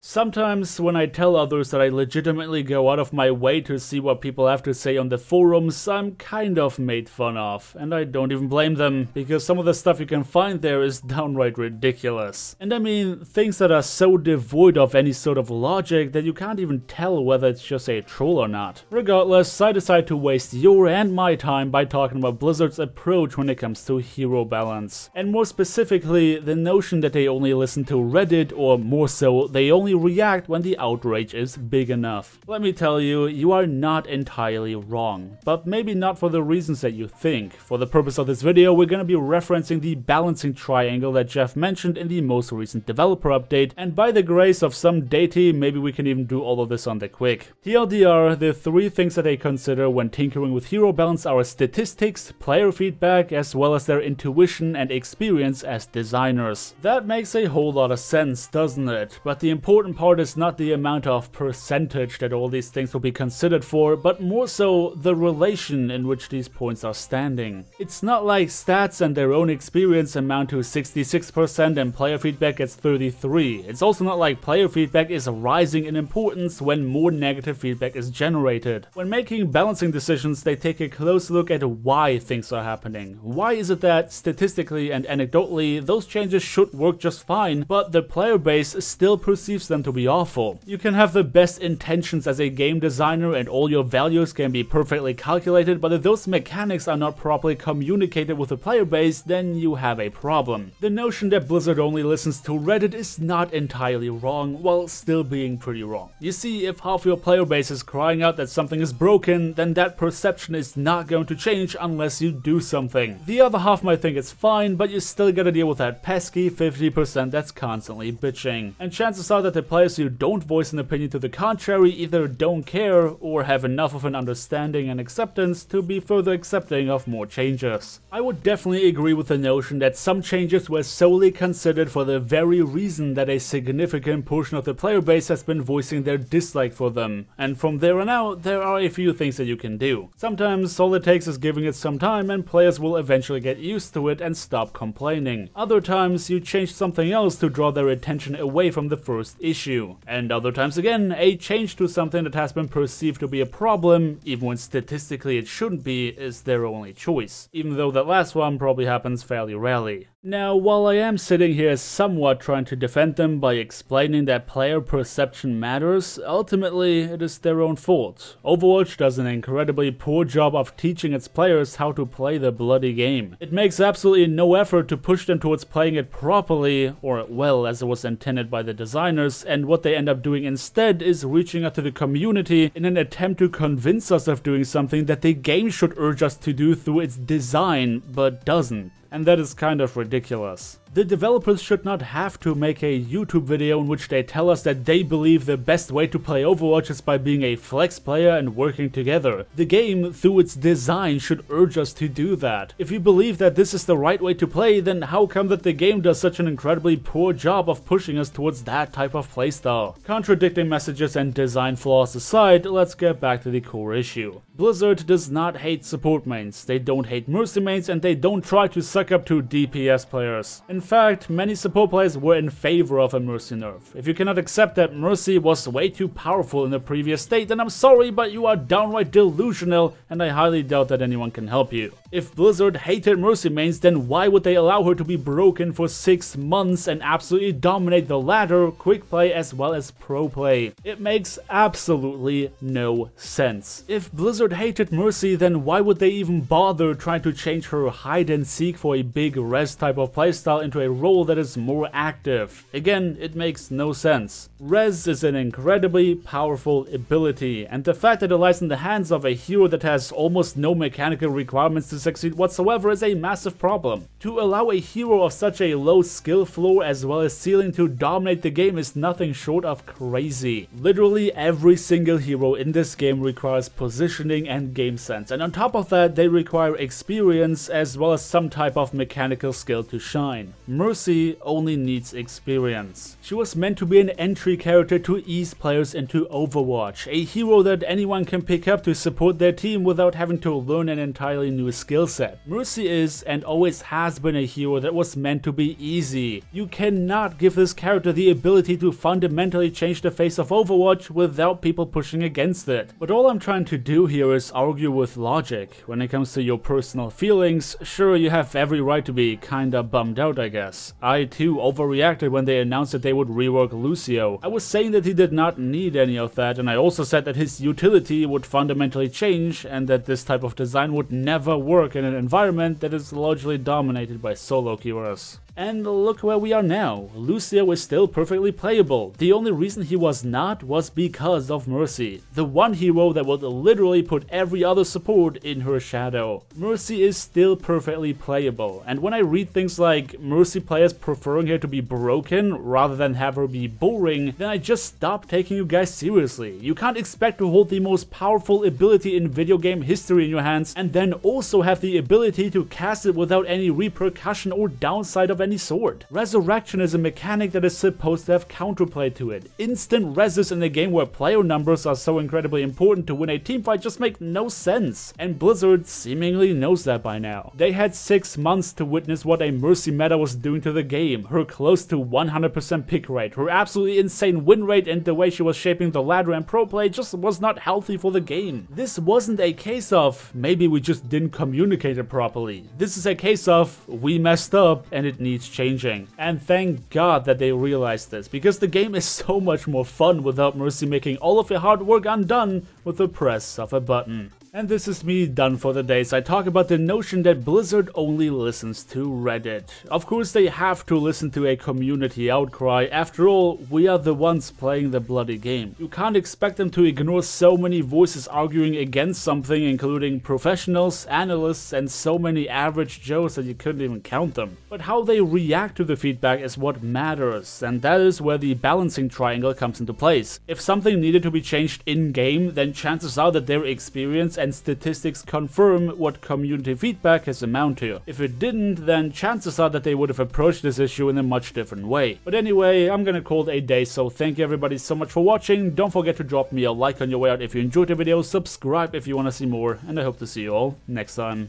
Sometimes when I tell others that I legitimately go out of my way to see what people have to say on the forums, I'm kind of made fun of, and I don't even blame them, because some of the stuff you can find there is downright ridiculous. And I mean, things that are so devoid of any sort of logic that you can't even tell whether it's just a troll or not. Regardless, I decide to waste your and my time by talking about Blizzard's approach when it comes to hero balance. And more specifically, the notion that they only listen to Reddit, or more so, they only react when the outrage is big enough. Let me tell you, you are not entirely wrong, but maybe not for the reasons that you think. For the purpose of this video, we're gonna be referencing the balancing triangle that Jeff mentioned in the most recent developer update, and by the grace of some deity, maybe we can even do all of this on the quick. TLDR, the three things that they consider when tinkering with hero balance are statistics, player feedback, as well as their intuition and experience as designers. That makes a whole lot of sense, doesn't it? But the important part is not the amount of percentage that all these things will be considered for, but more so the relation in which these points are standing. It's not like stats and their own experience amount to 66% and player feedback gets 33. It's also not like player feedback is rising in importance when more negative feedback is generated. When making balancing decisions, they take a close look at why things are happening. Why is it that statistically and anecdotally those changes should work just fine, but the player base still perceives them to be awful? You can have the best intentions as a game designer and all your values can be perfectly calculated, but if those mechanics are not properly communicated with the player base, then you have a problem. The notion that Blizzard only listens to Reddit is not entirely wrong, while still being pretty wrong. You see, if half your player base is crying out that something is broken, then that perception is not going to change unless you do something. The other half might think it's fine, but you still gotta deal with that pesky 50% that's constantly bitching. And chances are that the players who don't voice an opinion to the contrary either don't care or have enough of an understanding and acceptance to be further accepting of more changes. I would definitely agree with the notion that some changes were solely considered for the very reason that a significant portion of the player base has been voicing their dislike for them, and from there on out, there are a few things that you can do. Sometimes all it takes is giving it some time and players will eventually get used to it and stop complaining. Other times, you change something else to draw their attention away from the first issue. And other times again, a change to something that has been perceived to be a problem, even when statistically it shouldn't be, is their only choice. Even though that last one probably happens fairly rarely. Now, while I am sitting here somewhat trying to defend them by explaining that player perception matters, ultimately it is their own fault. Overwatch does an incredibly poor job of teaching its players how to play the bloody game. It makes absolutely no effort to push them towards playing it properly, or well as it was intended by the designers, and what they end up doing instead is reaching out to the community in an attempt to convince us of doing something that the game should urge us to do through its design, but doesn't. And that is kind of ridiculous. The developers should not have to make a YouTube video in which they tell us that they believe the best way to play Overwatch is by being a flex player and working together. The game, through its design, should urge us to do that. If you believe that this is the right way to play, then how come that the game does such an incredibly poor job of pushing us towards that type of playstyle? Contradicting messages and design flaws aside, let's get back to the core issue. Blizzard does not hate support mains, they don't hate Mercy mains, and they don't try to suck up to DPS players. In fact, many support players were in favor of a Mercy nerf. If you cannot accept that Mercy was way too powerful in the previous state, then I'm sorry, but you are downright delusional, and I highly doubt that anyone can help you. If Blizzard hated Mercy mains, then why would they allow her to be broken for 6 months and absolutely dominate the ladder, quick play as well as pro play? It makes absolutely no sense. If Blizzard hated Mercy, then why would they even bother trying to change her hide and seek for a big res type of playstyle into a role that is more active? Again, it makes no sense. Res is an incredibly powerful ability, and the fact that it lies in the hands of a hero that has almost no mechanical requirements to succeed whatsoever is a massive problem. To allow a hero of such a low skill floor as well as ceiling to dominate the game is nothing short of crazy. Literally every single hero in this game requires positioning and game sense, and on top of that they require experience as well as some type of mechanical skill to shine. Mercy only needs experience. She was meant to be an entry character to ease players into Overwatch, a hero that anyone can pick up to support their team without having to learn an entirely new skill set. Mercy is and always has been a hero that was meant to be easy. You cannot give this character the ability to fundamentally change the face of Overwatch without people pushing against it. But all I'm trying to do here is argue with logic. When it comes to your personal feelings, sure, you have every right to be kinda bummed out, I guess. I too overreacted when they announced that they would rework Lucio. I was saying that he did not need any of that, and I also said that his utility would fundamentally change and that this type of design would never work in an environment that is largely dominated by solo heroes. And look where we are now. Lucio is still perfectly playable. The only reason he was not was because of Mercy, the one hero that would literally put every other support in her shadow. Mercy is still perfectly playable, and when I read things like Mercy players preferring her to be broken rather than have her be boring, then I just stop taking you guys seriously. You can't expect to hold the most powerful ability in video game history in your hands and then also have the ability to cast it without any repercussion or downside of any sort. Resurrection is a mechanic that is supposed to have counterplay to it. Instant reses in a game where player numbers are so incredibly important to win a teamfight just make no sense, and Blizzard seemingly knows that by now. They had 6 months to witness what a Mercy meta was doing to the game, her close to 100% pick rate, her absolutely insane win rate, and the way she was shaping the ladder and pro play just was not healthy for the game. This wasn't a case of maybe we just didn't communicate it properly. This is a case of we messed up and it needs changing. And thank God that they realized this, because the game is so much more fun without Mercy making all of your hard work undone with the press of a button. And this is me done for the day, so I talk about the notion that Blizzard only listens to Reddit. Of course they have to listen to a community outcry, after all, we are the ones playing the bloody game. You can't expect them to ignore so many voices arguing against something, including professionals, analysts, and so many average Joes that you couldn't even count them. But how they react to the feedback is what matters, and that is where the balancing triangle comes into place. If something needed to be changed in-game, then chances are that their experience and statistics confirm what community feedback has amounted to. If it didn't, then chances are that they would have approached this issue in a much different way. But anyway, I'm gonna call it a day, so thank you everybody so much for watching. Don't forget to drop me a like on your way out if you enjoyed the video, subscribe if you want to see more, and I hope to see you all next time.